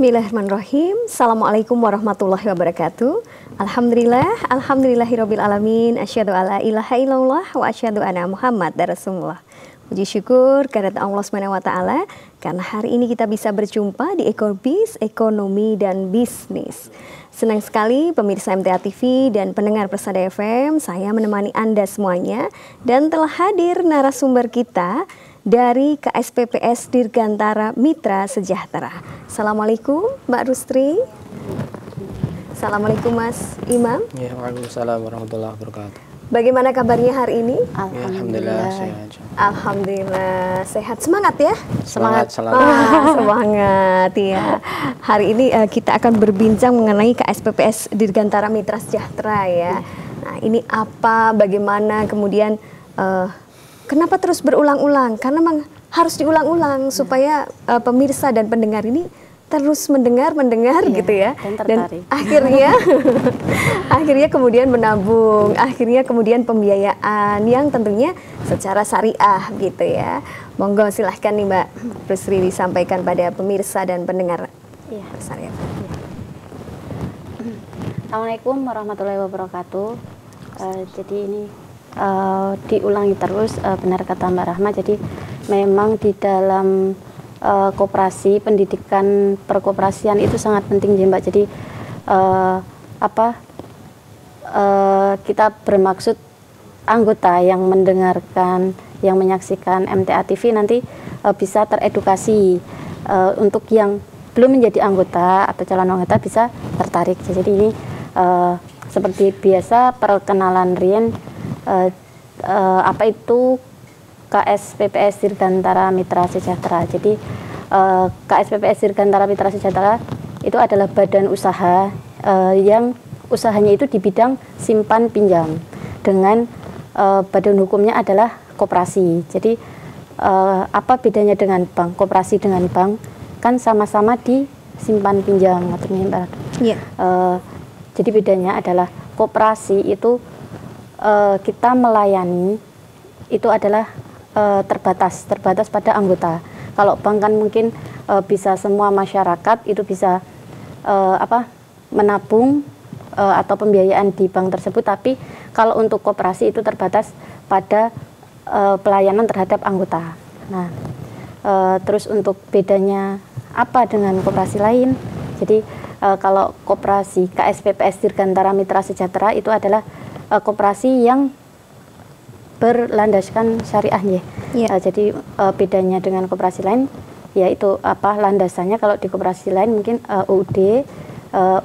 Bismillahirrahmanirrahim. Assalamualaikum warahmatullahi wabarakatuh. Alhamdulillahirabbil alamin. Asyhadu alla ilaha illallah wa asyhadu anna Muhammad Rasulullah. Puji syukur kehadirat Allah Subhanahu wa taala karena hari ini kita bisa berjumpa di Ekobis, Ekonomi dan Bisnis. Senang sekali pemirsa MTA TV dan pendengar Persada FM, saya menemani Anda semuanya dan telah hadir narasumber kita dari KSPPS Dirgantara Mitra Sejahtera. Assalamualaikum Mbak Rustri. Assalamualaikum Mas Imam. Ya, waalaikumsalam warahmatullahi wabarakatuh. Bagaimana kabarnya hari ini? Alhamdulillah sehat. Alhamdulillah sehat. Semangat ya? Semangat selalu. Semangat ya. Hari ini kita akan berbincang mengenai KSPPS Dirgantara Mitra Sejahtera ya. Nah, ini apa, bagaimana, kemudian kenapa terus berulang-ulang? Karena memang harus diulang-ulang supaya pemirsa dan pendengar ini terus mendengar gitu ya. Dan akhirnya kemudian menabung, akhirnya kemudian pembiayaan yang tentunya secara syariah gitu ya. Monggo silahkan nih Mbak Rusri disampaikan pada pemirsa dan pendengar. Iya. Syariah. Assalamualaikum warahmatullahi wabarakatuh. Jadi ini diulangi terus, benar kata Mbak Rahma. Jadi memang di dalam koperasi, pendidikan perkoperasian itu sangat penting ya Mbak. Jadi kita bermaksud anggota yang mendengarkan, yang menyaksikan MTA TV nanti bisa teredukasi. Untuk yang belum menjadi anggota atau calon anggota bisa tertarik. Jadi ini seperti biasa perkenalan Rien, apa itu KSPPS Dirgantara Mitra Sejahtera. Jadi KSPPS Dirgantara Mitra Sejahtera itu adalah badan usaha yang usahanya itu di bidang simpan pinjam dengan badan hukumnya adalah koperasi. Jadi apa bedanya dengan bank? Koperasi dengan bank kan sama-sama di simpan pinjam, Iya. Jadi bedanya adalah koperasi itu kita melayani itu adalah terbatas pada anggota. Kalau bank kan mungkin bisa semua masyarakat itu bisa menabung atau pembiayaan di bank tersebut, tapi kalau untuk koperasi itu terbatas pada pelayanan terhadap anggota. Nah, terus untuk bedanya apa dengan koperasi lain? Jadi kalau koperasi KSPPS Dirgantara Mitra Sejahtera itu adalah koperasi yang berlandaskan syariah ya. Jadi bedanya dengan koperasi lain yaitu landasannya. Kalau di koperasi lain mungkin UUD,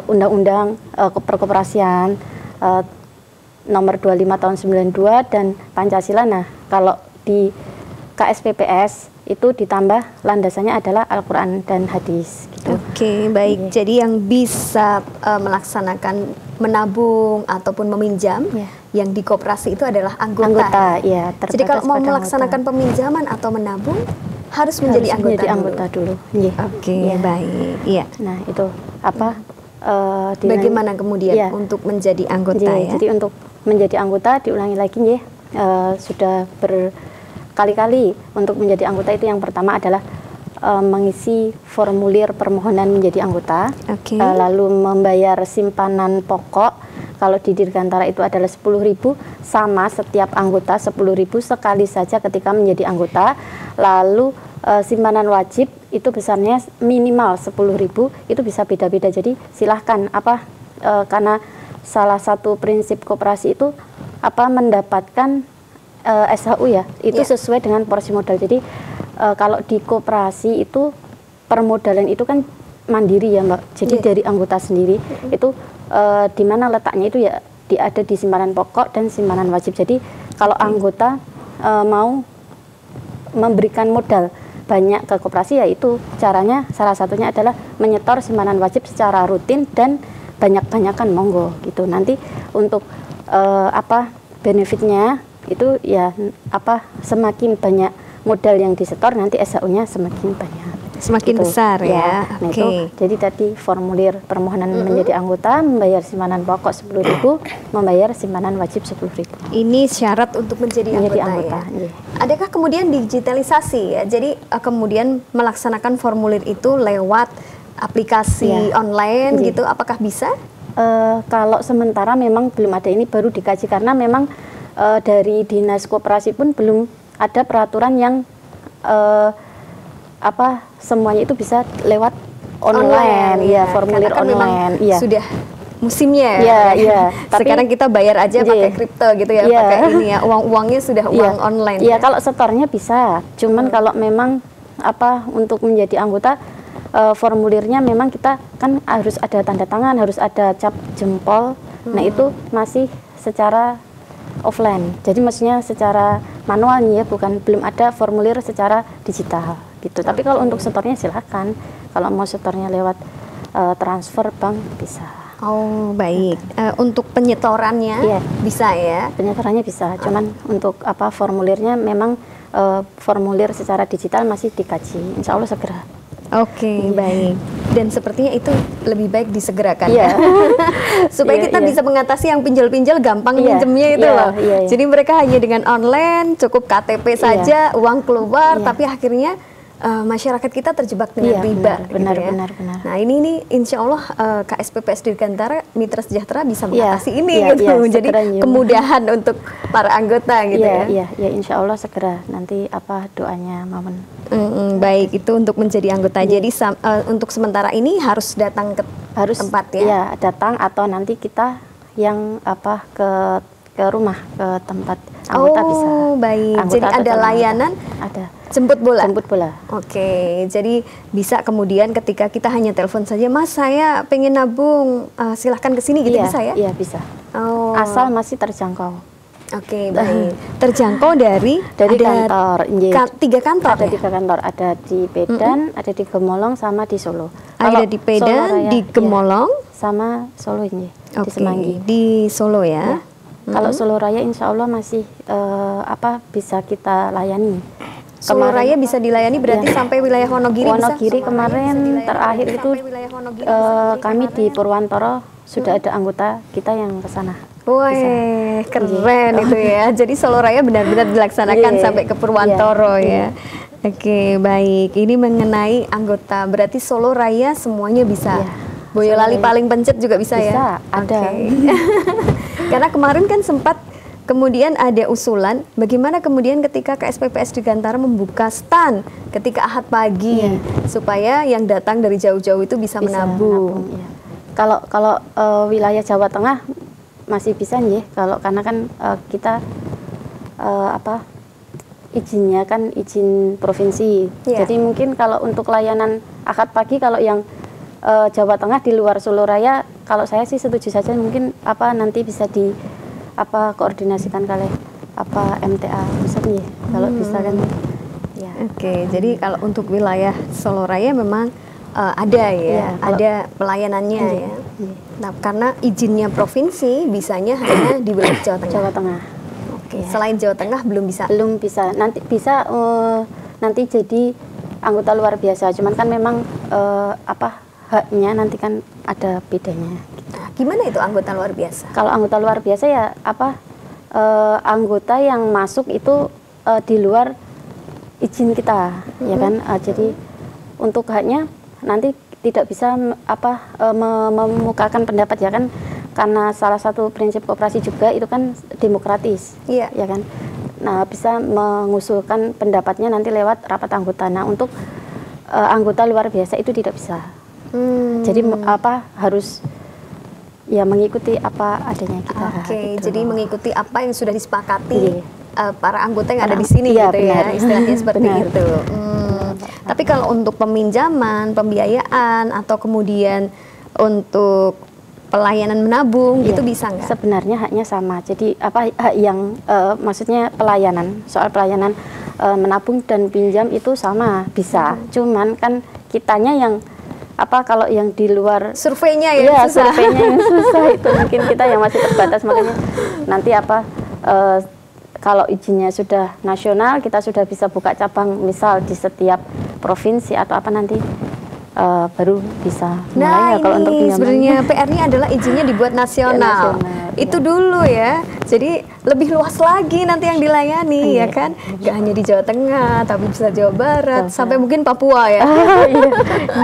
Undang-Undang Perkoperasian nomor 25 tahun 92 dan Pancasila. Nah, kalau di KSPPS itu ditambah landasannya adalah Al-Quran dan hadis gitu. Oke, baik. Jadi yang bisa melaksanakan menabung ataupun meminjam yang di koperasi itu adalah anggota. Ya, jadi kalau mau melaksanakan peminjaman atau menabung harus menjadi anggota dulu. Oke, baik. Iya. Nah, itu bagaimana kemudian untuk menjadi anggota ya? Jadi untuk menjadi anggota diulangi lagi sudah berkali-kali untuk menjadi anggota itu yang pertama adalah mengisi formulir permohonan menjadi anggota, lalu membayar simpanan pokok. Kalau di Dirgantara itu adalah 10.000, sama setiap anggota 10.000 sekali saja ketika menjadi anggota. Lalu simpanan wajib itu besarnya minimal 10.000, itu bisa beda-beda. Jadi silahkan karena salah satu prinsip koperasi itu mendapatkan SHU ya, itu sesuai dengan porsi modal. Jadi kalau di koperasi itu permodalan itu kan mandiri ya Mbak. Jadi dari anggota sendiri itu di mana letaknya itu ya ada di simpanan pokok dan simpanan wajib. Jadi kalau anggota mau memberikan modal banyak ke koperasi, yaitu caranya salah satunya adalah menyetor simpanan wajib secara rutin dan banyak-banyakan monggo gitu. Nanti untuk benefitnya itu ya semakin banyak modal yang disetor nanti SHU-nya semakin banyak. Semakin besar ya. Nah, itu jadi tadi formulir permohonan menjadi anggota, membayar simpanan pokok 10.000, membayar simpanan wajib 10.000. Ini syarat untuk menjadi anggota ya. Adakah kemudian digitalisasi ya? Jadi kemudian melaksanakan formulir itu lewat aplikasi online gitu, apakah bisa? Kalau sementara memang belum ada, ini baru dikaji karena memang dari Dinas Koperasi pun belum ada peraturan yang semuanya itu bisa lewat online, ya formulir kan online, ya sudah musimnya. Ya. Tapi sekarang kita bayar aja pakai kripto gitu ya, pakai ini ya, uangnya sudah uang online. Iya, kalau setornya bisa. Cuman kalau memang untuk menjadi anggota formulirnya memang kita kan harus ada tanda tangan, harus ada cap jempol. Nah, itu masih secara offline. Jadi maksudnya secara manual nih ya, belum ada formulir secara digital gitu. Tapi kalau untuk setornya silakan. Kalau mau setornya lewat transfer bank bisa. Oh, baik. Untuk penyetorannya bisa ya? Penyetorannya bisa. Cuman untuk formulirnya memang formulir secara digital masih dikaji. Insya Allah segera. Oke, baik. Dan sepertinya itu lebih baik disegerakan ya. Supaya kita bisa mengatasi yang pinjol-pinjol gampang pinjemnya itu loh. Jadi mereka hanya dengan online, cukup KTP saja, uang keluar, tapi akhirnya masyarakat kita terjebak dengan riba. Benar. Nah ini insya Allah KSPPS Dirgantara Mitra Sejahtera bisa mengatasi ini gitu. Jadi kemudahan untuk para anggota gitu ya. Iya, insya Allah segera. Nanti doanya mohon. Baik, itu untuk menjadi anggota. Jadi untuk sementara ini harus datang ke tempat ya. Iya, datang atau nanti kita yang ke rumah, ke tempat anggota bisa. Oh, baik. Anggota jadi ada layanan jemput bola. Oke, jadi bisa kemudian ketika kita hanya telepon saja, Mas saya pengen nabung, silahkan ke sini gitu bisa ya? Iya, bisa. Oh. Asal masih terjangkau. Oke, baik. Terjangkau dari kantor. 3 kantor. Ada 3 kantor, ada di Pedan, ada di Gemolong, sama di Solo. Ada di Pedan, di Gemolong, sama Solo ini, di Semanggi. Di Solo ya. Kalau Solo Raya insya Allah masih bisa kita layani. Solo Raya bisa dilayani berarti sampai wilayah Wonogiri. Wonogiri kemarin terakhir itu kami di Purwantoro sudah ada anggota kita yang ke sana. Wah, keren itu ya. Jadi Solo Raya benar-benar dilaksanakan sampai ke Purwantoro ya. Oke, baik. Ini mengenai anggota, berarti Solo Raya semuanya bisa. Boyolali paling pencet juga bisa ya? Bisa, ada. Karena kemarin kan sempat kemudian ada usulan bagaimana kemudian ketika KSPPS Dirgantara membuka stand ketika Ahad pagi supaya yang datang dari jauh-jauh itu bisa menabung. Kalau wilayah Jawa Tengah masih bisa nih, karena kan kita izinnya kan izin provinsi. Jadi mungkin kalau untuk layanan Ahad pagi, kalau yang Jawa Tengah di luar Solo Raya, kalau saya sih setuju saja, mungkin nanti bisa di koordinasikan kali MTA pusat nih, kalau bisa kan. Ya. Oke, jadi kalau untuk wilayah Solo Raya memang ada ya, ada pelayanannya ya. Nah, karena izinnya provinsi, bisanya hanya di wilayah Jawa Tengah. Jawa Tengah. Oke. Selain Jawa Tengah belum bisa. Belum bisa. Nanti bisa nanti jadi anggota luar biasa. Cuman kan memang haknya nanti kan ada bedanya. Gitu. Gimana itu anggota luar biasa? Kalau anggota luar biasa ya anggota yang masuk itu di luar izin kita, ya kan. Jadi untuk haknya nanti tidak bisa memukakan pendapat, ya kan, karena salah satu prinsip koperasi juga itu kan demokratis, ya kan. Nah, bisa mengusulkan pendapatnya nanti lewat rapat anggota. Nah, untuk anggota luar biasa itu tidak bisa. Jadi harus mengikuti apa adanya kita. Gitu. Jadi mengikuti apa yang sudah disepakati para anggota yang ada di sini gitu ya, istilahnya seperti itu. Tapi kalau untuk peminjaman, pembiayaan atau kemudian untuk pelayanan menabung itu bisa nggak? Sebenarnya haknya sama. Jadi hak yang maksudnya soal pelayanan menabung dan pinjam itu sama, bisa. Cuman kan kitanya yang kalau yang di luar surveinya yang susah. Surveinya yang susah itu mungkin kita yang masih terbatas, makanya nanti kalau izinnya sudah nasional, kita sudah bisa buka cabang misal di setiap provinsi atau nanti baru bisa Nah, mulai. Kalau untuk ini pinjaman sebenarnya PR-nya adalah izinnya dibuat nasional. Itu dulu ya. Jadi lebih luas lagi nanti yang dilayani ya kan. Gak hanya di Jawa Tengah, tapi bisa Jawa Barat, sampai mungkin Papua ya. Iya,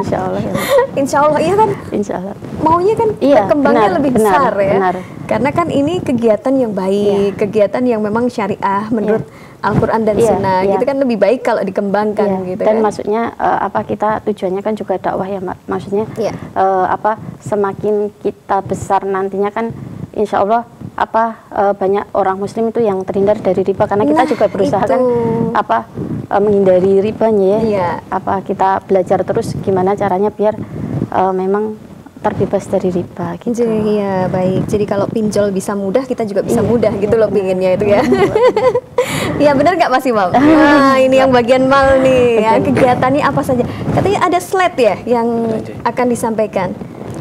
insya Allah ya. Insya Allah, iya kan. Insya Allah. Maunya kan Iya, berkembangnya benar, lebih benar, besar ya. benar. Karena kan ini kegiatan yang baik, kegiatan yang memang syariah menurut Al-Quran dan Sunnah. Gitu kan lebih baik kalau dikembangkan gitu dan kan. maksudnya kita tujuannya kan juga dakwah ya Mbak. Maksudnya semakin kita besar nantinya kan insya Allah banyak orang muslim itu yang terhindar dari riba, karena kita juga berusaha kan menghindari ribanya ya. Kita belajar terus gimana caranya biar memang terbebas dari riba gitu. Iya, baik. Jadi kalau pinjol bisa mudah, kita juga bisa mudah gitu loh pinginnya itu ya. Iya, benar nggak Mas Imam? Nah, ini yang bagian mal nih. Ya, kegiatannya apa saja? Katanya ada slide ya yang akan disampaikan.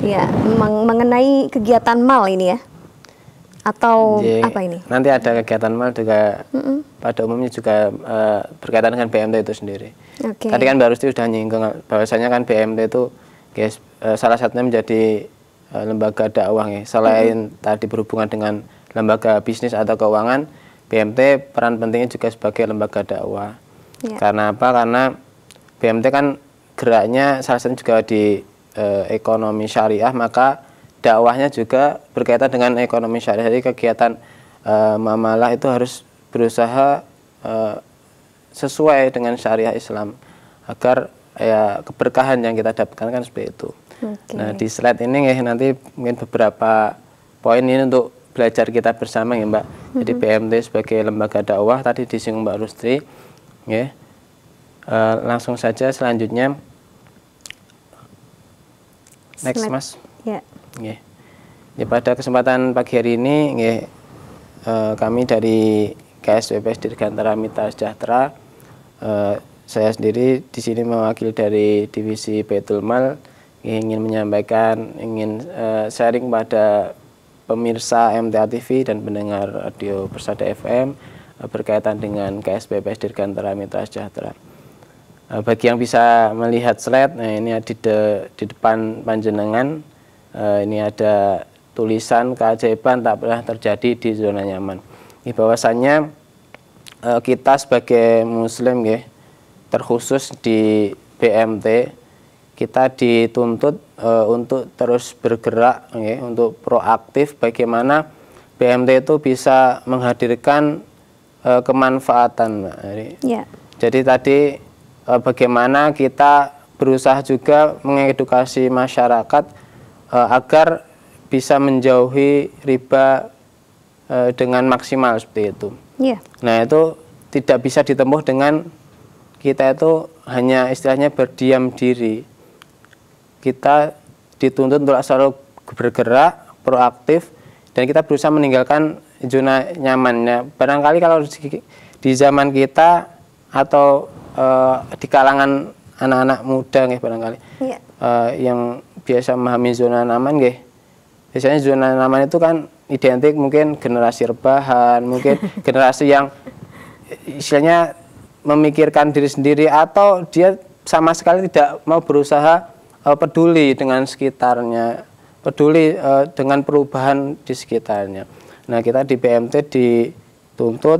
Ya, mengenai kegiatan mal ini ya. Atau apa ini? Nanti ada kegiatan mal juga pada umumnya juga berkaitan dengan BMT itu sendiri. Tadi kan Mbak Rusti sudah nyinggung bahwasanya kan BMT itu salah satunya menjadi lembaga dakwah ya. Selain tadi berhubungan dengan lembaga bisnis atau keuangan, BMT peran pentingnya juga sebagai lembaga dakwah. Karena apa? Karena BMT kan geraknya salah satunya juga di ekonomi syariah, maka dakwahnya juga berkaitan dengan ekonomi syariah. Jadi kegiatan muamalah itu harus berusaha sesuai dengan syariah Islam agar ya keberkahan yang kita dapatkan kan seperti itu. Nah, di slide ini ya nanti mungkin beberapa poin ini untuk belajar kita bersama ya Mbak. Jadi BMT sebagai lembaga dakwah tadi disinggung Mbak Rustri ya. Langsung saja selanjutnya next Mas. Ya. Pada kesempatan pagi hari ini kami dari KSBPS Dirgantara Mitra Sejahtera, saya sendiri di sini mewakili dari divisi Baitul Mal, ingin menyampaikan, ingin sharing pada pemirsa MTA TV dan pendengar radio Persada FM berkaitan dengan KSBPS Dirgantara Mitra Sejahtera. Bagi yang bisa melihat slide, nah ini di depan panjenengan, ini ada tulisan keajaiban tak pernah terjadi di zona nyaman. Ini bahwasannya kita sebagai Muslim ya, terkhusus di BMT, kita dituntut untuk terus bergerak ya, untuk proaktif bagaimana BMT itu bisa menghadirkan kemanfaatan. Jadi tadi bagaimana kita berusaha juga mengedukasi masyarakat agar bisa menjauhi riba dengan maksimal seperti itu. Nah, itu tidak bisa ditempuh dengan kita itu hanya istilahnya berdiam diri. Kita dituntut untuk selalu bergerak, proaktif, dan kita berusaha meninggalkan zona nyamannya. Barangkali kalau di zaman kita atau di kalangan anak-anak muda barangkali yang biasa memahami zona nyaman biasanya zona nyaman itu kan identik mungkin generasi rebahan, mungkin generasi yang istilahnya memikirkan diri sendiri atau dia sama sekali tidak mau berusaha peduli dengan sekitarnya, peduli dengan perubahan di sekitarnya. Nah, kita di BMT dituntut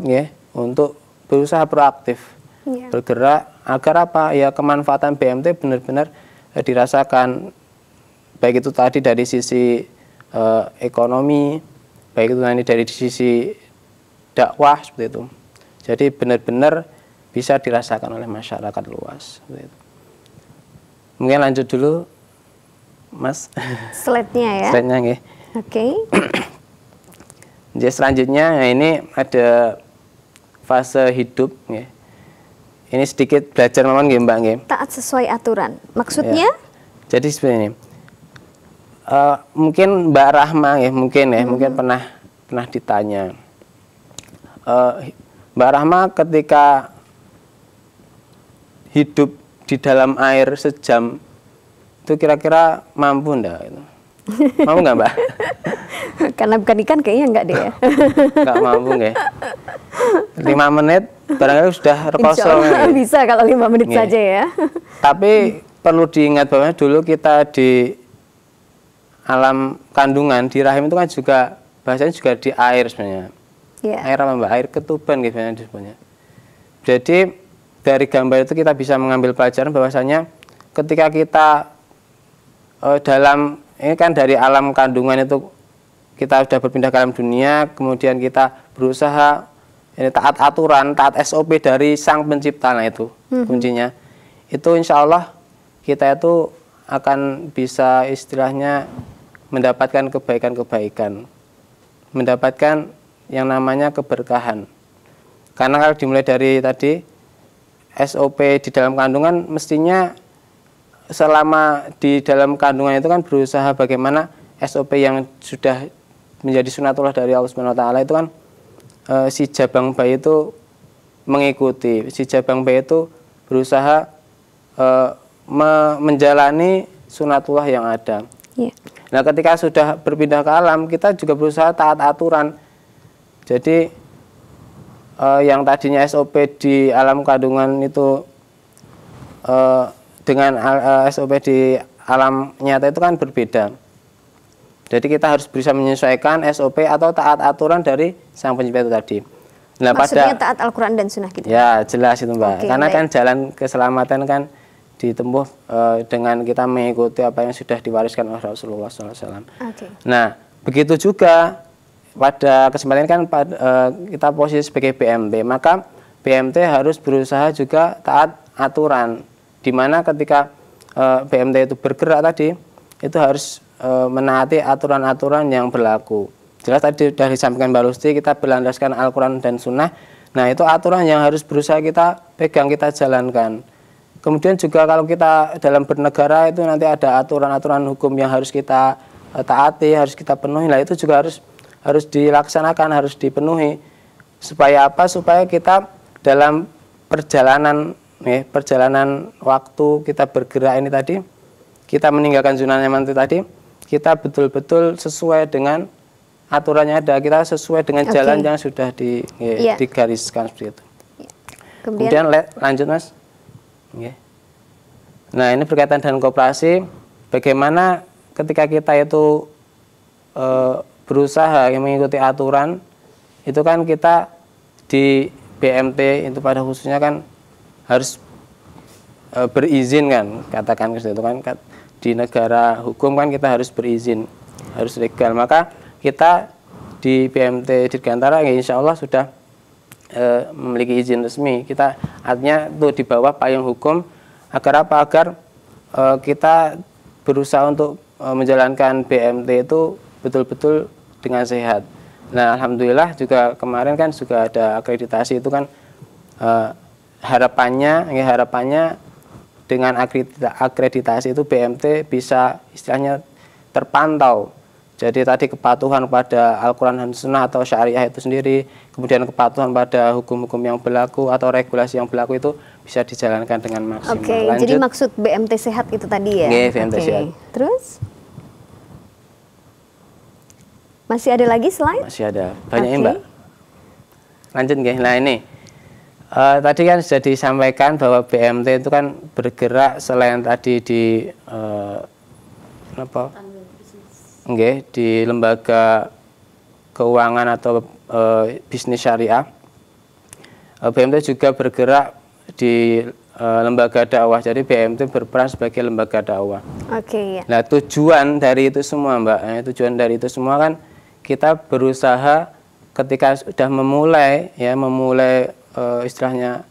untuk berusaha proaktif, bergerak agar apa? Ya kemanfaatan BMT benar-benar dirasakan, baik itu tadi dari sisi ekonomi, baik itu nanti dari sisi dakwah seperti itu. Jadi benar-benar bisa dirasakan oleh masyarakat luas. Mungkin lanjut dulu, Mas. Slide-nya ya. Slide-nya nggih. Oke. Jadi selanjutnya ini ada fase hidup nggih. Ini sedikit belajar mawon nggih Mbak nggih. Taat sesuai aturan. Maksudnya? Ya. Jadi seperti ini. Mungkin Mbak Rahma mungkin pernah ditanya. Mbak Rahma ketika hidup di dalam air sejam itu kira-kira mampu enggak? Mau nggak Mbak? Karena bukan ikan kayaknya enggak deh ya. Nggak mampu nggak? 5 menit barangkali sudah rekoso. Bisa kalau 5 menit saja ya. Tapi perlu diingat bahwa dulu kita di alam kandungan, di rahim itu kan juga bahasanya juga di air sebenarnya. Air apa Mbak? Air ketuban gitu disebutnya. Jadi dari gambar itu kita bisa mengambil pelajaran bahwasanya ketika kita dalam ini kan dari alam kandungan itu kita sudah berpindah ke alam dunia, kemudian kita berusaha ini taat aturan, taat SOP dari Sang Pencipta, nah itu kuncinya. Itu insya Allah kita itu akan bisa istilahnya mendapatkan kebaikan-kebaikan, mendapatkan yang namanya keberkahan. Karena kalau dimulai dari tadi SOP di dalam kandungan, mestinya selama di dalam kandungan itu kan berusaha bagaimana SOP yang sudah menjadi sunatullah dari Allah Subhanahu wa taala itu kan si jabang bayi itu mengikuti, si jabang bayi itu berusaha menjalani sunatullah yang ada. Nah, ketika sudah berpindah ke alam, kita juga berusaha taat aturan. Jadi yang tadinya SOP di alam kandungan itu dengan SOP di alam nyata itu kan berbeda. Jadi kita harus bisa menyesuaikan SOP atau taat aturan dari Sang Pencipta itu tadi. Nah, maksudnya taat Al-Quran dan Sunnah gitu? Ya, jelas itu Mbak. Karena kan jalan keselamatan kan ditempuh dengan kita mengikuti apa yang sudah diwariskan oleh Rasulullah SAW. Nah, begitu juga pada kesempatan kan kita posisi sebagai BMT, maka BMT harus berusaha juga taat aturan, di mana ketika BMT itu bergerak tadi, itu harus menaati aturan-aturan yang berlaku. Jelas tadi sudah disampaikan Mbak Lusti, kita berlandaskan Al-Quran dan Sunnah. Nah, itu aturan yang harus berusaha kita pegang, kita jalankan. Kemudian juga kalau kita dalam bernegara itu nanti ada aturan-aturan hukum yang harus kita taati, harus kita penuhi. Nah, itu juga harus dilaksanakan, harus dipenuhi. Supaya apa? Supaya kita dalam perjalanan waktu kita bergerak ini tadi, kita meninggalkan zona nyaman itu tadi, kita betul-betul sesuai dengan aturannya ada, kita sesuai dengan jalan yang sudah digariskan seperti itu. Kemudian lanjut Mas. Nah, ini berkaitan dengan koperasi, bagaimana ketika kita itu berusaha mengikuti aturan, itu kan kita di BMT itu pada khususnya kan harus berizin kan, katakan itu kan di negara hukum kan kita harus berizin, harus legal. Maka kita di BMT Dirgantara insya Allah sudah memiliki izin resmi. Kita artinya itu di bawah payung hukum. Agar apa? Agar kita berusaha untuk menjalankan BMT itu betul-betul dengan sehat. Nah, alhamdulillah juga kemarin kan juga ada akreditasi itu kan harapannya dengan akreditasi itu BMT bisa istilahnya terpantau. Jadi tadi kepatuhan pada Al-Quran dan Sunnah atau syariah itu sendiri, kemudian kepatuhan pada hukum-hukum yang berlaku atau regulasi yang berlaku itu bisa dijalankan dengan maksimal. Jadi maksud BMT sehat itu tadi ya? BMT sehat. Terus? Masih ada lagi slide? Masih ada, banyak ya Mbak. Lanjut nggih. Nah ini, tadi kan sudah disampaikan bahwa BMT itu kan bergerak selain tadi di di lembaga keuangan atau bisnis syariah. BMT juga bergerak di lembaga dakwah. Jadi BMT berperan sebagai lembaga dakwah. Nah, tujuan dari itu semua Mbak, tujuan dari itu semua kan kita berusaha ketika sudah memulai istilahnya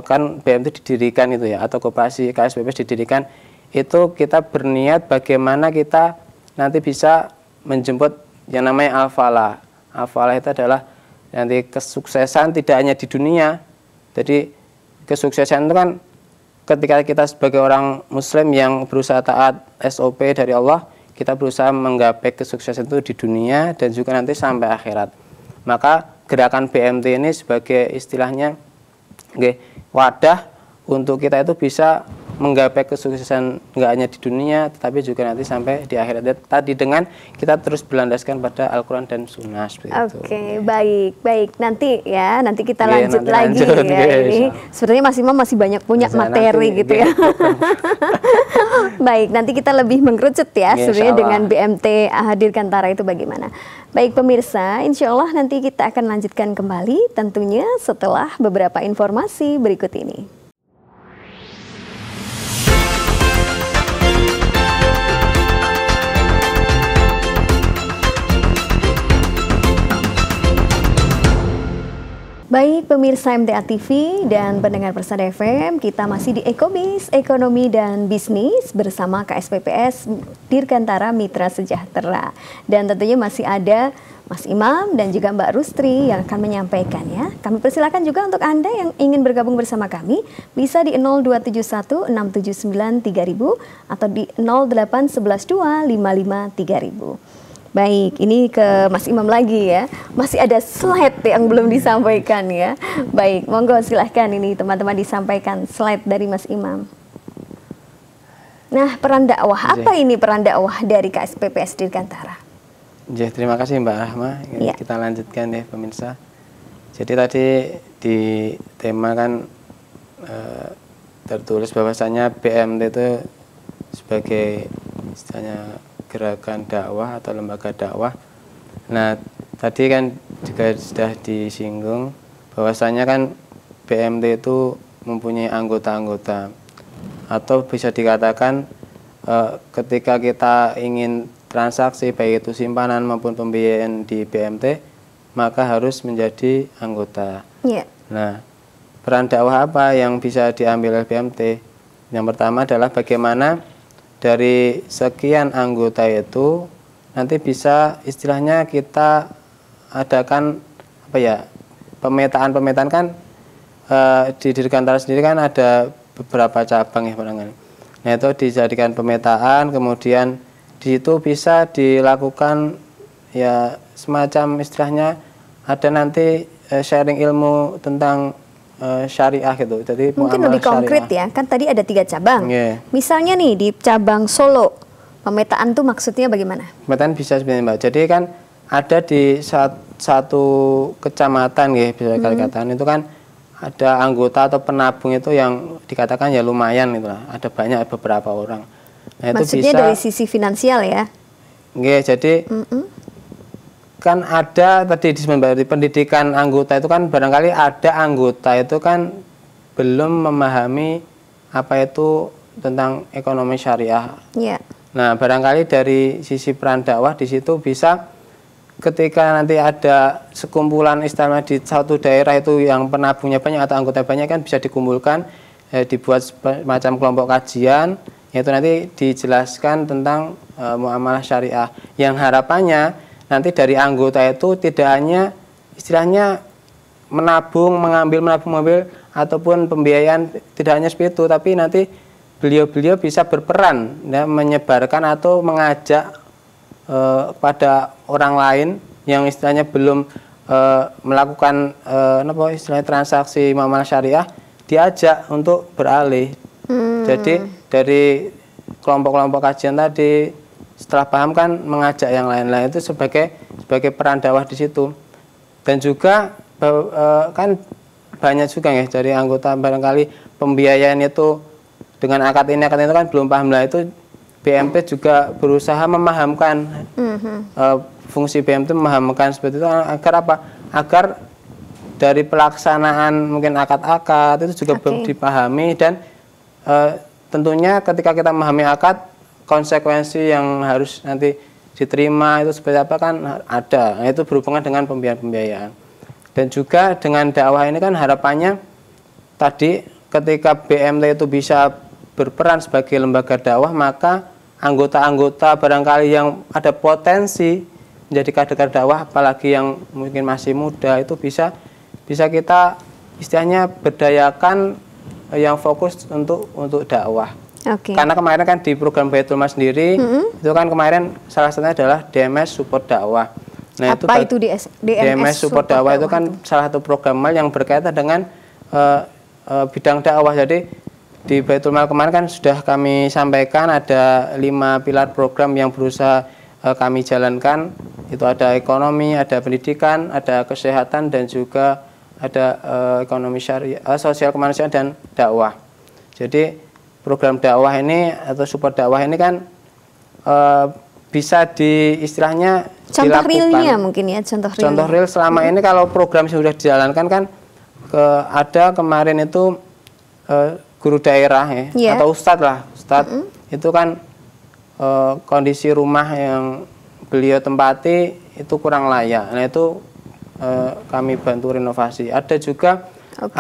kan BMT didirikan itu ya, atau koperasi KSPPS didirikan, itu kita berniat bagaimana kita nanti bisa menjemput yang namanya al-falah. Al-falah itu adalah nanti kesuksesan tidak hanya di dunia. Jadi kesuksesan itu kan ketika kita sebagai orang muslim yang berusaha taat SOP dari Allah, kita berusaha menggapai kesuksesan itu di dunia dan juga nanti sampai akhirat. Maka gerakan BMT ini sebagai istilahnya wadah untuk kita itu bisa menggapai kesuksesan nggak hanya di dunia, tetapi juga nanti sampai di akhirat tadi dengan kita terus berlandaskan pada Al-Quran dan Sunnah. Oke, baik. Nanti kita lanjut lagi ini. Sebenarnya Mas Imam masih banyak punya materi gitu ya. Baik, nanti kita lebih mengerucut ya sebenarnya dengan BMT Dirgantara itu bagaimana. Baik pemirsa, insya Allah nanti kita akan lanjutkan kembali tentunya setelah beberapa informasi berikut ini. Baik pemirsa MTA TV dan pendengar Persada FM, kita masih di Ekobis, Ekonomi dan Bisnis bersama KSPPS Dirgantara Mitra Sejahtera. Dan tentunya masih ada Mas Imam dan juga Mbak Rustri yang akan menyampaikan ya. Kami persilakan juga untuk Anda yang ingin bergabung bersama kami, bisa di 0271 679 3000 atau di 08112 55 3000. Baik, ini ke Mas Imam lagi ya. Masih ada slide yang belum disampaikan ya. Baik, monggo silahkan ini teman-teman disampaikan slide dari Mas Imam. Nah, peran dakwah. Apa ini peran dakwah dari KSPPS Dirgantara? Terima kasih Mbak Rahma. Ya. Kita lanjutkan ya pemirsa. Jadi tadi di tema kan tertulis bahwasanya BMT itu sebagai istilahnya gerakan dakwah atau lembaga dakwah. Nah, tadi kan juga sudah disinggung bahwasanya kan BMT itu mempunyai anggota-anggota, atau bisa dikatakan ketika kita ingin transaksi baik itu simpanan maupun pembiayaan di BMT, maka harus menjadi anggota. Yeah. Nah, peran dakwah apa yang bisa diambil oleh BMT? Yang pertama adalah bagaimana dari sekian anggota itu nanti bisa istilahnya kita adakan pemetaan kan di Dirgantara sendiri kan ada beberapa cabang ya barangkali. Nah itu dijadikan pemetaan, kemudian di situ bisa dilakukan ya semacam istilahnya ada nanti sharing ilmu tentang syariah gitu. Jadi mungkin lebih konkret ya, kan tadi ada 3 cabang. Misalnya nih di cabang Solo, pemetaan tuh maksudnya bagaimana? Pemetaan bisa sebenarnya Mbak. Jadi kan ada di satu kecamatan ya bisa dikatakan itu kan ada anggota atau penabung itu yang dikatakan ya lumayan gitu lah. Ada banyak beberapa orang. Nah, itu maksudnya bisa, dari sisi finansial ya? Jadi kan ada tadi di pendidikan anggota itu kan barangkali ada anggota itu kan belum memahami apa itu tentang ekonomi syariah. Yeah. Nah, barangkali dari sisi peran dakwah di situ bisa ketika nanti ada sekumpulan istilahnya di satu daerah itu yang penabungnya banyak atau anggota banyak kan bisa dikumpulkan, dibuat semacam kelompok kajian, yaitu nanti dijelaskan tentang muamalah syariah yang harapannya nanti dari anggota itu tidak hanya istilahnya mengambil ataupun pembiayaan, tidak hanya seperti itu, tapi nanti beliau bisa berperan ya, menyebarkan atau mengajak pada orang lain yang istilahnya belum melakukan istilahnya transaksi muamalah syariah, diajak untuk beralih. Jadi dari kelompok-kelompok kajian tadi setelah paham kan mengajak yang lain-lain itu sebagai peran dakwah di situ. Dan juga kan banyak juga ya dari anggota barangkali pembiayaan itu dengan akad ini kan belum paham lah, itu BMT juga berusaha memahamkan fungsi BMT memahamkan seperti itu agar apa? Agar dari pelaksanaan mungkin akad-akad itu juga dipahami dan tentunya ketika kita memahami akad, konsekuensi yang harus nanti diterima itu seperti apa kan ada. Nah, itu berhubungan dengan pembiayaan. Dan juga dengan dakwah ini kan harapannya tadi ketika BMT itu bisa berperan sebagai lembaga dakwah, maka anggota-anggota barangkali yang ada potensi menjadi kader dakwah, apalagi yang mungkin masih muda, itu bisa kita istilahnya berdayakan yang fokus untuk dakwah. Karena kemarin kan di program Baitul Mas sendiri itu kan kemarin salah satunya adalah DMS Support Dakwah. Nah, apa itu DMS Support Dakwah itu kan salah satu program yang berkaitan dengan bidang dakwah. Jadi di Baitul Mal kemarin kan sudah kami sampaikan ada 5 pilar program yang berusaha kami jalankan. Itu ada ekonomi, ada pendidikan, ada kesehatan, dan juga ada ekonomi syariah, sosial kemanusiaan, dan dakwah. Jadi program dakwah ini atau support dakwah ini kan bisa istilahnya contoh dilakukan. realnya mungkin ya, contoh real selama ini kalau program sudah dijalankan kan ada kemarin itu guru daerah ya, atau ustadz itu kan kondisi rumah yang beliau tempati itu kurang layak. Nah itu kami bantu renovasi. Ada juga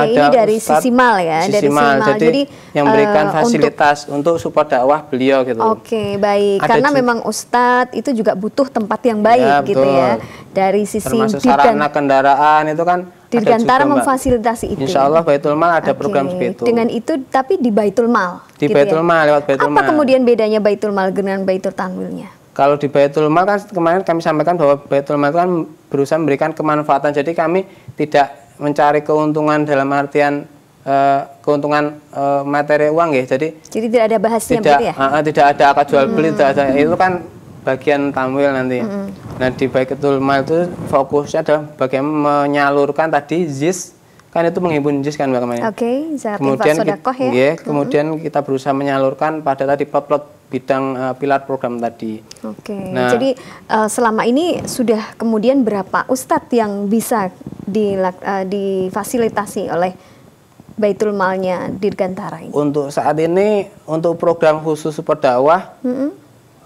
ini dari Sisimal ya, dari Sisimal. Jadi yang memberikan fasilitas untuk support dakwah beliau gitu. Baik. Karena memang ustadz itu juga butuh tempat yang baik ya, gitu ya. Dari sisi termasuk sarana kendaraan itu kan Dirgantara memfasilitasi itu. Insya Allah Baitul Mal ada program seperti itu. Dengan itu tapi di Baitul Mal. Di gitu Baitul Mal, lewat Baitul Mal. Apa kemudian bedanya Baitul Mal dengan Baitul Tanwilnya? Kalau di Baitul Mal kan kemarin kami sampaikan bahwa Baitul Mal kan berusaha memberikan kemanfaatan. Jadi kami tidak mencari keuntungan dalam artian keuntungan materi uang ya. Jadi tidak ada bahasnya begitu ya? Tidak ada akad jual beli, tidak ada. Itu kan bagian tamwil nanti. Nah di Baitul Mal itu fokusnya adalah bagaimana menyalurkan tadi ZIS, kan itu menghimpun ZIS kan Mbak kemarin. Kemudian kemudian kita berusaha menyalurkan pada tadi plot bidang pilar program tadi. Nah, jadi selama ini sudah kemudian berapa ustadz yang bisa difasilitasi oleh Baitul Malnya Dirgantara ini? Untuk saat ini untuk program khusus support dakwah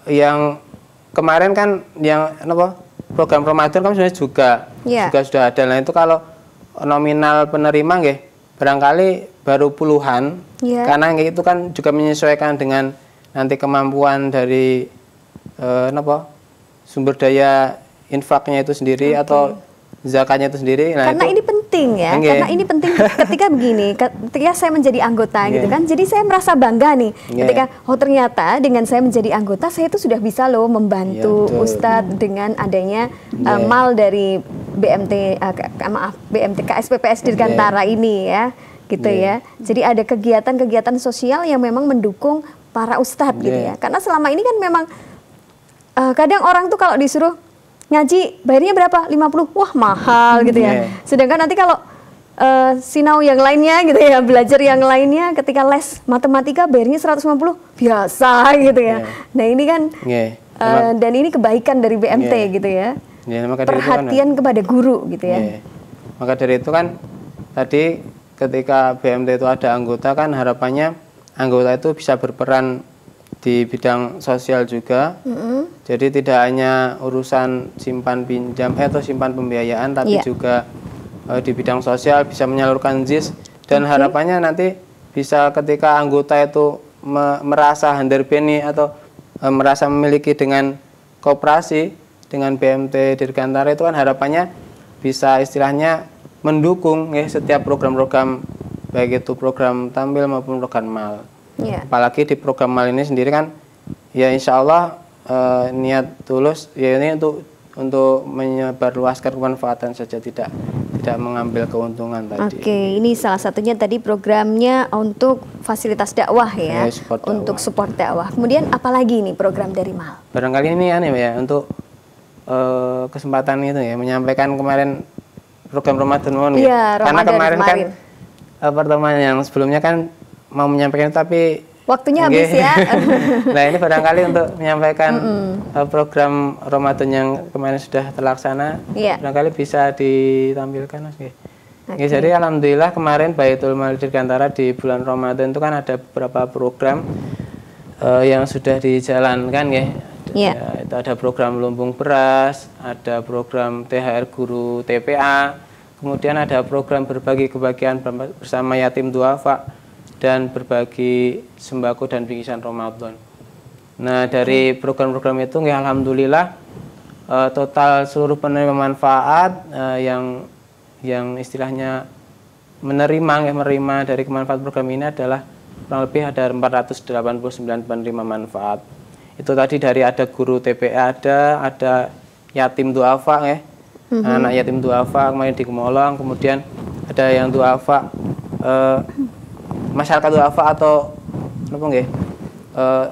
yang kemarin kan yang program Ramadan kan sebenarnya juga sudah ada. Nah itu kalau nominal penerima barangkali baru puluhan, karena itu kan juga menyesuaikan dengan nanti kemampuan dari sumber daya infaknya itu sendiri atau zakatnya itu sendiri. Nah, karena ini penting ya, karena ini penting ketika begini, ketika saya menjadi anggota gitu kan, jadi saya merasa bangga nih ketika ternyata dengan saya menjadi anggota saya itu sudah bisa loh membantu Ustadz dengan adanya mal dari BMT KSPPS Dirgantara ini ya, gitu ya. Jadi ada kegiatan-kegiatan sosial yang memang mendukung para ustadz gitu ya. Karena selama ini kan memang kadang orang tuh kalau disuruh ngaji bayarnya berapa? 50. Wah, mahal gitu ya. Sedangkan nanti kalau sinau yang lainnya gitu ya, belajar yang lainnya ketika les matematika bayarnya 150, biasa gitu ya. Nah, ini kan dan ini kebaikan dari BMT gitu ya. Perhatian kepada guru gitu ya. Maka dari itu kan tadi ketika BMT itu ada anggota kan harapannya anggota itu bisa berperan di bidang sosial juga. Jadi tidak hanya urusan simpan pinjam atau simpan pembiayaan, tapi juga di bidang sosial bisa menyalurkan ZIS, dan harapannya nanti bisa ketika anggota itu merasa handarbeni atau merasa memiliki dengan koperasi dengan BMT Dirgantara itu kan harapannya bisa istilahnya mendukung setiap program-program baik itu program tampil maupun program mal. Apalagi di program mal ini sendiri kan ya insya Allah niat tulus ya ini untuk menyebarluaskan kemanfaatan saja, tidak mengambil keuntungan tadi. Ini salah satunya tadi programnya untuk fasilitas dakwah ya, untuk support dakwah. Kemudian apalagi ini program dari mal? Barangkali ini ya untuk kesempatan itu ya menyampaikan kemarin program Ramadan karena kemarin kan pertemuan yang sebelumnya kan mau menyampaikan tapi waktunya habis ya. Nah ini barangkali untuk menyampaikan program Ramadan yang kemarin sudah terlaksana, barangkali bisa ditampilkan. Jadi alhamdulillah kemarin Baitul Mal Dirgantara di bulan Ramadan itu kan ada beberapa program yang sudah dijalankan itu ada program lumbung beras, ada program THR guru TPA, kemudian ada program berbagi kebahagiaan bersama yatim duafa, dan berbagi sembako dan bingkisan Ramadan. Nah dari program-program itu alhamdulillah total seluruh penerima manfaat yang istilahnya menerima dari kemanfaat program ini adalah kurang lebih ada 489 penerima manfaat. Itu tadi dari ada guru TPA, ada yatim duafa anak yatim duafa kemarin di Gemolong, kemudian ada yang duafa masyarakat duafa atau apa nggih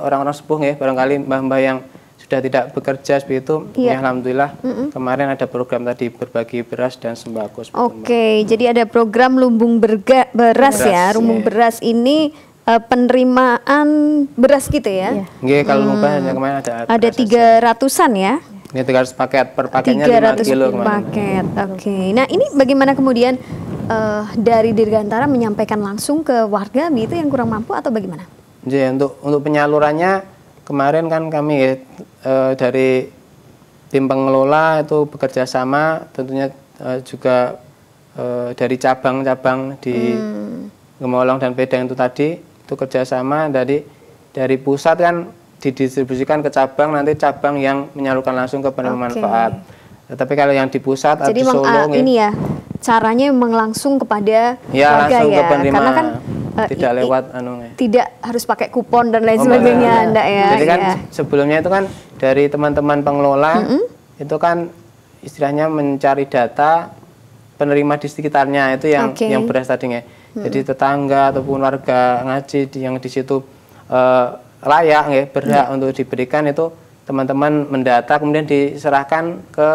orang-orang sepuh nggih, barangkali mbah-mbah yang sudah tidak bekerja seperti itu, ya alhamdulillah kemarin ada program tadi berbagi beras dan sembako. Oke, jadi ada program lumbung beras ya, lumbung beras ini penerimaan beras gitu ya? Nggih, kalau lumbung kemarin ada 300-an ya? Ini 300 paket, per paketnya 5 kilo kemarin. Paket, oke. Nah ini bagaimana kemudian dari Dirgantara menyampaikan langsung ke warga gitu yang kurang mampu atau bagaimana? Jadi untuk penyalurannya kemarin kan kami dari tim pengelola itu bekerja sama, tentunya juga dari cabang-cabang di Gemolong dan Pedang itu tadi itu kerjasama dari pusat kan didistribusikan ke cabang, nanti cabang yang menyalurkan langsung ke penerima manfaat. Tapi kalau yang di pusat atau di Solo ini ya caranya memang langsung kepada warga langsung ya, ke penerima, karena kan tidak lewat tidak harus pakai kupon dan lain sebagainya, enggak ya. Jadi kan sebelumnya itu kan dari teman-teman pengelola itu kan istilahnya mencari data penerima di sekitarnya itu yang beras tadinya. Jadi tetangga ataupun warga ngaji yang di situ layak nggih, berhak untuk diberikan, itu teman-teman mendata kemudian diserahkan ke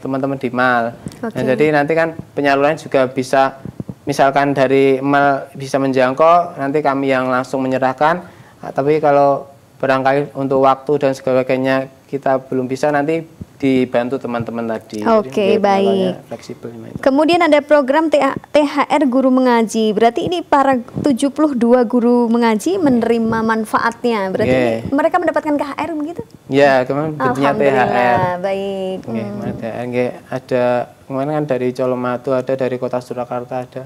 teman-teman di MAL. Nah, jadi nanti kan penyaluran juga bisa, misalkan dari MAL bisa menjangkau, nanti kami yang langsung menyerahkan. Tapi kalau barangkali untuk waktu dan sebagainya kita belum bisa, nanti dibantu teman-teman tadi. Oke, baik. Fleksibel. Kemudian ada program THR guru mengaji. Berarti ini para 72 guru mengaji menerima manfaatnya. Berarti ini mereka mendapatkan THR begitu? Ya, kemarin bentuknya THR. Baik. THR ada kemarin kan dari Colomadu, ada dari Kota Surakarta ada.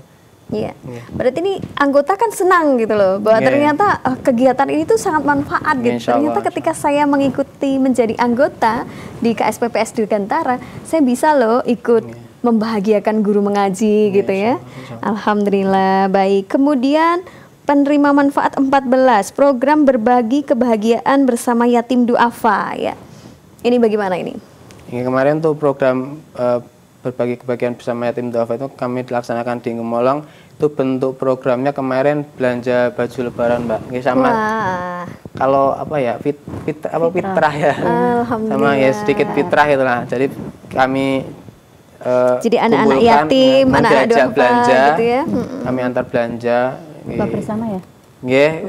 Iya. Berarti ini anggota kan senang gitu loh, bahwa ternyata kegiatan ini tuh sangat manfaat gitu. Ternyata ketika saya mengikuti menjadi anggota di KSPPS Dirgantara, saya bisa loh ikut membahagiakan guru mengaji gitu ya. Alhamdulillah, baik. Kemudian penerima manfaat 14, program berbagi kebahagiaan bersama yatim duafa ya. Ini bagaimana ini? Ini kemarin tuh program berbagi kebahagiaan bersama yatim duafa itu kami dilaksanakan di Gemolong. Itu bentuk programnya kemarin belanja baju lebaran, Mbak. Ini sama kalau apa ya, fitrah ya. Sama ya sedikit fitrah itulah. Jadi kami jadi anak-anak yatim, anak-anak duafa belanja gitu ya. Kami antar belanja. Buka bersama ya?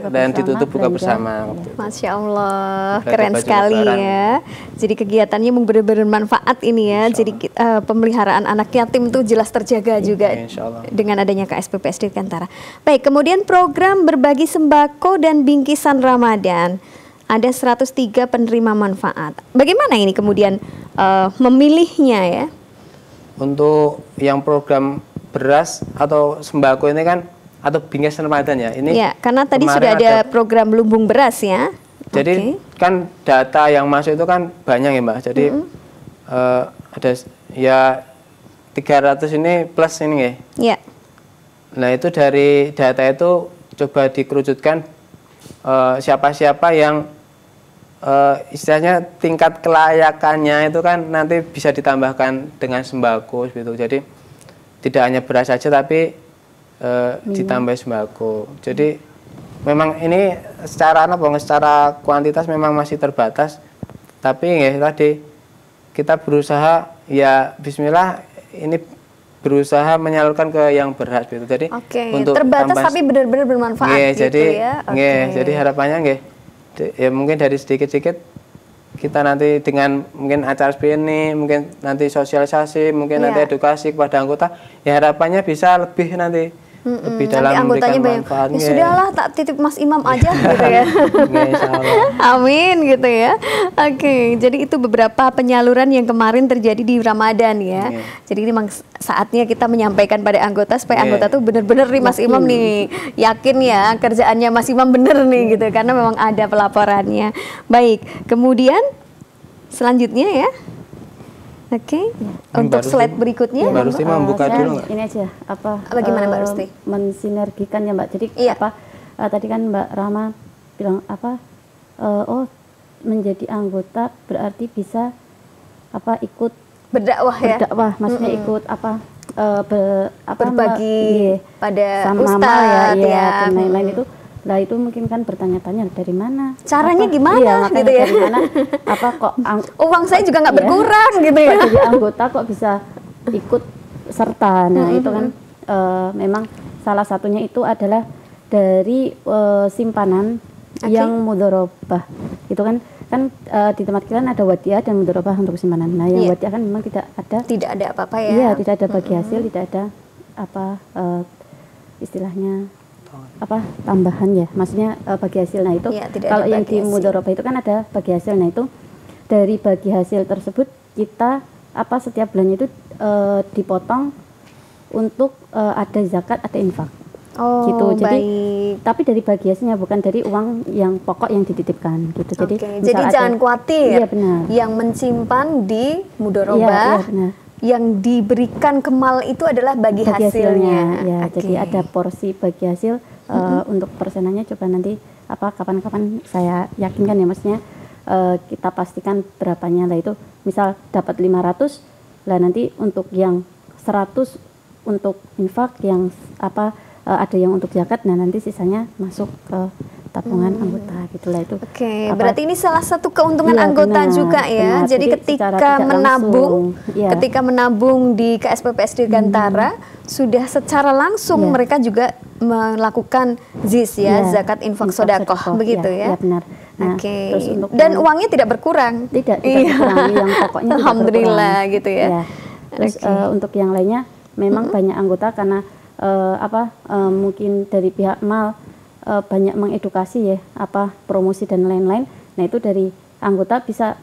Dan ditutup buka bersama. Masya Allah, keren sekali ya. Jadi kegiatannya benar-benar bermanfaat ini ya. Jadi pemeliharaan anak yatim itu jelas terjaga juga dengan adanya KSPPS Dirgantara. Baik, kemudian program berbagi sembako dan bingkisan Ramadan. Ada 103 penerima manfaat. Bagaimana ini kemudian memilihnya ya? Untuk yang program beras atau sembako ini kan, atau bingkisan Ramadan ya, ini ya, karena tadi sudah ada program lumbung beras ya. Jadi kan data yang masuk itu kan banyak ya Mbak. Jadi ada ya 300 ini plus ini ya. Nah itu dari data itu coba dikerucutkan siapa-siapa yang istilahnya tingkat kelayakannya itu kan nanti bisa ditambahkan dengan sembako gitu. Jadi tidak hanya beras saja tapi ditambah sembako. Jadi memang ini secara kuantitas memang masih terbatas. Tapi ya tadi kita berusaha ya bismillah ini berusaha menyalurkan ke yang berhak gitu. Jadi untuk terbatas tapi benar-benar bermanfaat gitu ya. Jadi harapannya ya mungkin dari sedikit-sedikit kita nanti dengan mungkin acara seperti ini, mungkin nanti sosialisasi, mungkin nanti edukasi kepada anggota, ya harapannya bisa lebih nanti lebih dalam anggotanya banyak. Ya sudahlah, tak titip Mas Imam aja gitu ya. Amin gitu ya. Oke, jadi itu beberapa penyaluran yang kemarin terjadi di Ramadan ya. Jadi ini memang saatnya kita menyampaikan pada anggota supaya anggota tuh benar-benar nih Mas Imam nih yakin ya kerjaannya Mas Imam bener nih gitu, karena memang ada pelaporannya. Baik, kemudian selanjutnya ya. Untuk slide berikutnya Mbak Rusti membuka dulu nggak? Ini aja bagaimana Mbak Rusti? Mensinergikan ya Mbak. Jadi tadi kan Mbak Rama bilang menjadi anggota berarti bisa ikut berdakwah ya. Berdakwah maksudnya ikut berbagi pada sama ustadz dan lain-lain itu. Lah itu mungkin kan bertanya-tanya dari mana? Caranya gimana gitu ya? Dari mana? Apa kok uang saya juga nggak berkurang gitu ya? Jadi anggota kok bisa ikut serta. Nah itu kan memang salah satunya itu adalah dari simpanan yang mudharabah. Itu kan di tempat kita ada wadiah dan mudharabah untuk simpanan. Nah yang wadiah kan memang tidak ada apa-apa ya? Iya, tidak ada bagi hasil, tidak ada istilahnya tambahan ya, maksudnya bagi hasil. Nah itu kalau yang di mudharabah itu kan ada bagi hasil. Nah itu dari bagi hasil tersebut kita setiap bulannya itu dipotong untuk ada zakat, ada infak. Gitu. Jadi tapi dari bagi hasilnya, bukan dari uang yang pokok yang dititipkan gitu. Jadi jangan khawatir. Iya, benar. Yang menyimpan di mudharabah, yang diberikan ke mal itu adalah bagi hasilnya. Ya, jadi ada porsi bagi hasil. Untuk persenannya coba nanti kapan-kapan saya yakinkan ya, maksudnya kita pastikan berapanya. Lah itu misal dapat 500, lah nanti untuk yang 100 untuk infak, yang ada yang untuk zakat, nah nanti sisanya masuk ke tabungan anggota gitulah itu. Berarti ini salah satu keuntungan anggota juga ya. Jadi ketika menabung di KSPPS Dirgantara sudah secara langsung mereka juga melakukan ZIS zakat infak sedekah begitu ya. Iya benar. Nah, terus dan uangnya tidak berkurang. Tidak berkurang, yang pokoknya alhamdulillah gitu ya. Terus untuk yang lainnya memang banyak anggota karena mungkin dari pihak mal banyak mengedukasi ya, promosi dan lain-lain. Nah itu dari anggota bisa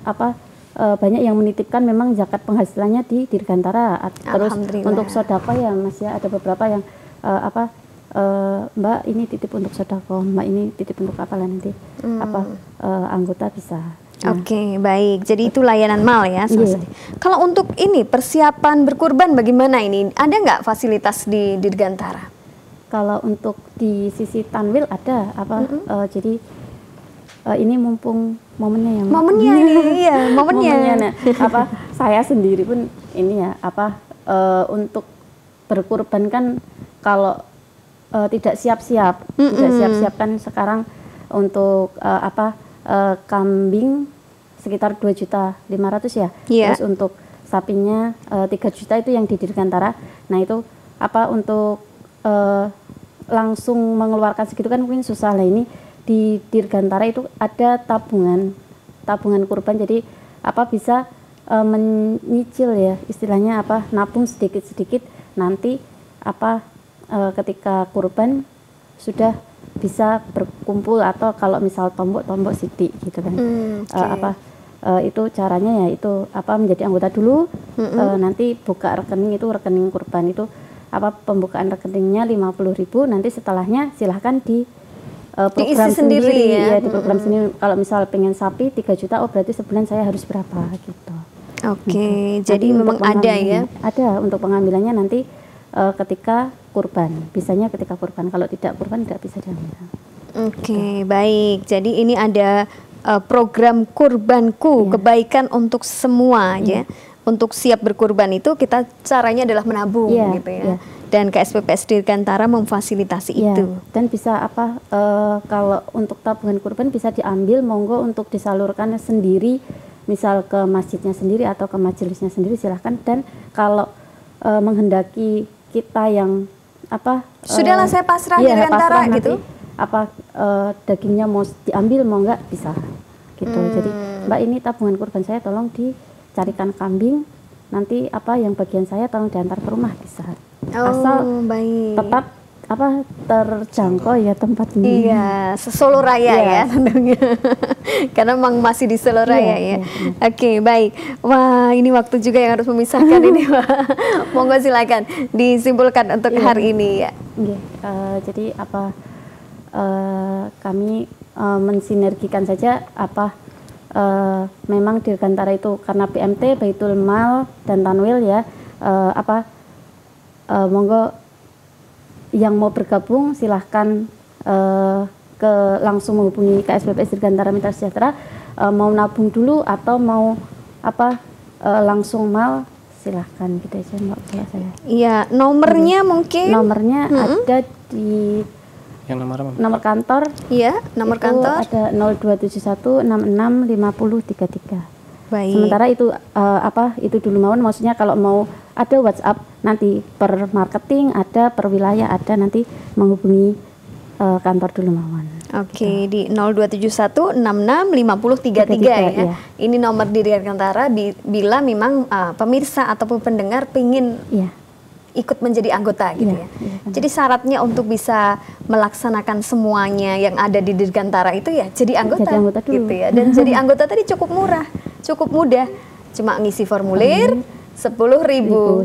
banyak yang menitipkan memang zakat penghasilannya di Dirgantara. Terus untuk sedekah ya Mas ya, ada beberapa yang Mbak ini titip untuk sedekah, Mbak ini titip untuk apalah nanti anggota bisa. Baik. Jadi itu layanan mal ya. Kalau untuk ini persiapan berkurban bagaimana ini? Ada nggak fasilitas di Dirgantara? Kalau untuk di sisi tanwil ada jadi ini mumpung momennya nah, saya sendiri pun ini ya untuk berkurban kan kalau tidak siap-siap kan sekarang untuk kambing sekitar 2.500.000 ya. Terus untuk sapinya 3 juta itu yang di Dirgantara. Nah itu untuk langsung mengeluarkan segitu kan mungkin susah. Lah ini di Dirgantara itu ada tabungan kurban, jadi bisa menyicil ya istilahnya, nabung sedikit-sedikit, nanti ketika kurban sudah bisa berkumpul, atau kalau misal tombok sidik gitu kan. Itu caranya ya itu menjadi anggota dulu, nanti buka rekening, itu rekening kurban itu pembukaan rekeningnya 50.000, nanti setelahnya silahkan di program sendiri ya, di program sendiri. Kalau misal pengen sapi 3 juta, berarti sebulan saya harus berapa gitu. Jadi memang ada ya? Ada untuk pengambilannya nanti ketika kurban, bisanya ketika kurban. Kalau tidak kurban tidak bisa diambil. Baik. Jadi ini ada program kurbanku, kebaikan untuk semua ya. Untuk siap berkurban itu kita caranya adalah menabung gitu ya. Dan KSPPS Dirgantara memfasilitasi itu. Dan bisa kalau untuk tabungan kurban bisa diambil, monggo untuk disalurkan sendiri, misal ke masjidnya sendiri atau ke majelisnya sendiri, silahkan. Dan kalau menghendaki kita yang sudahlah saya pasrah Dirgantara gitu, dagingnya mau diambil mau enggak bisa gitu. Jadi Mbak, ini tabungan kurban saya tolong dicarikan kambing, nanti yang bagian saya tolong diantar ke rumah, bisa. Asal tetap terjangkau ya tempatnya. Iya, Solo Raya ya tentunya. Karena memang masih di Solo Raya ya. Baik. Wah, ini waktu juga yang harus memisahkan ini, Pak. Monggo silakan disimpulkan untuk hari ini ya. Jadi kami mensinergikan saja memang Dirgantara itu karena PMT, Baitul Mal dan Tanwil ya, monggo yang mau bergabung silahkan langsung menghubungi KSPPS Dirgantara Mitra Sejahtera, mau nabung dulu atau mau langsung mal, silahkan gitu aja Mbak kalau saya. Iya, nomornya mungkin? Nomornya ada di yang nomor kantor. Iya, nomor kantor ada 0271665033. Baik. Sementara itu itu dulu Mawon, maksudnya kalau mau ada WhatsApp nanti per marketing, ada per wilayah, ada nanti menghubungi kantor dulu Mawon. Oke, di 0271665033 ya. Iya. Ini nomor di Dirgantara bila memang pemirsa ataupun pendengar pingin ikut menjadi anggota gitu ya. Jadi syaratnya untuk bisa melaksanakan semuanya yang ada di Dirgantara itu ya jadi anggota dulu. Gitu ya. Dan jadi anggota tadi cukup murah, cukup mudah. Cuma ngisi formulir, 10.000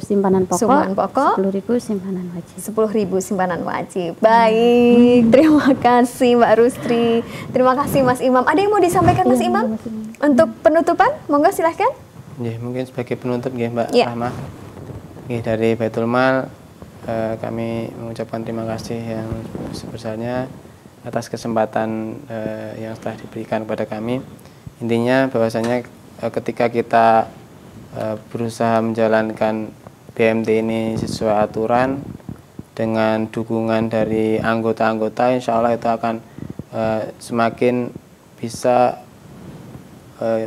simpanan pokok, 10.000 simpanan wajib. 10.000 simpanan wajib. Baik, terima kasih Mbak Rustri. Terima kasih Mas Imam. Ada yang mau disampaikan Mas Imam? Untuk penutupan, monggo silahkan. Ya, mungkin sebagai penutup ya Mbak Rahma. Dari Baitul Mal kami mengucapkan terima kasih yang sebesarnya atas kesempatan yang telah diberikan kepada kami. Intinya bahwasanya ketika kita berusaha menjalankan BMT ini sesuai aturan dengan dukungan dari anggota-anggota, insya Allah itu akan semakin bisa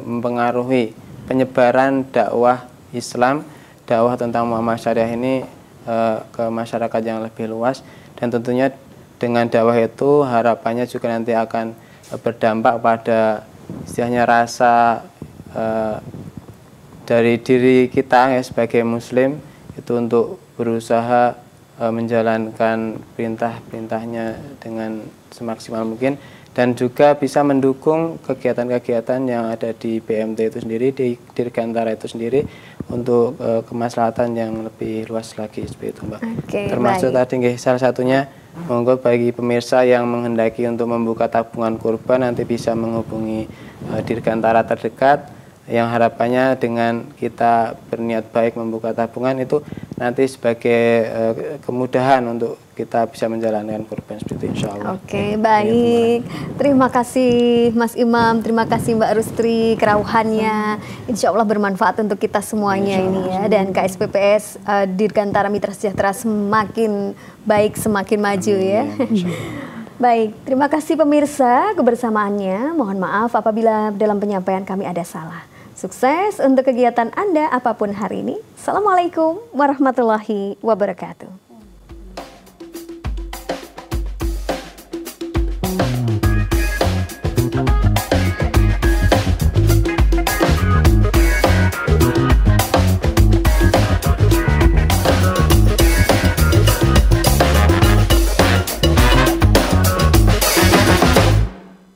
mempengaruhi penyebaran dakwah Islam, dakwah tentang Muhammad Syariah ini ke masyarakat yang lebih luas, dan tentunya dengan dakwah itu harapannya juga nanti akan berdampak pada istilahnya rasa dari diri kita ya sebagai muslim itu untuk berusaha menjalankan perintah-perintahnya dengan semaksimal mungkin, dan juga bisa mendukung kegiatan-kegiatan yang ada di BMT itu sendiri, di Dirgantara itu sendiri untuk kemaslahatan yang lebih luas lagi seperti itu Mbak. Termasuk tadi salah satunya monggo bagi pemirsa yang menghendaki untuk membuka tabungan kurban nanti bisa menghubungi Dirgantara terdekat, yang harapannya dengan kita berniat baik membuka tabungan itu nanti sebagai kemudahan untuk kita bisa menjalankan kurban seperti itu insya Allah. Oke, baik. Terima kasih Mas Imam, terima kasih Mbak Rustri kerawuhannya. Insya Allah bermanfaat untuk kita semuanya ini ya. Dan KSPPS Dirgantara Mitra Sejahtera semakin baik, semakin maju ya. Baik, terima kasih pemirsa kebersamaannya. Mohon maaf apabila dalam penyampaian kami ada salah. Sukses untuk kegiatan Anda apapun hari ini. Assalamualaikum warahmatullahi wabarakatuh.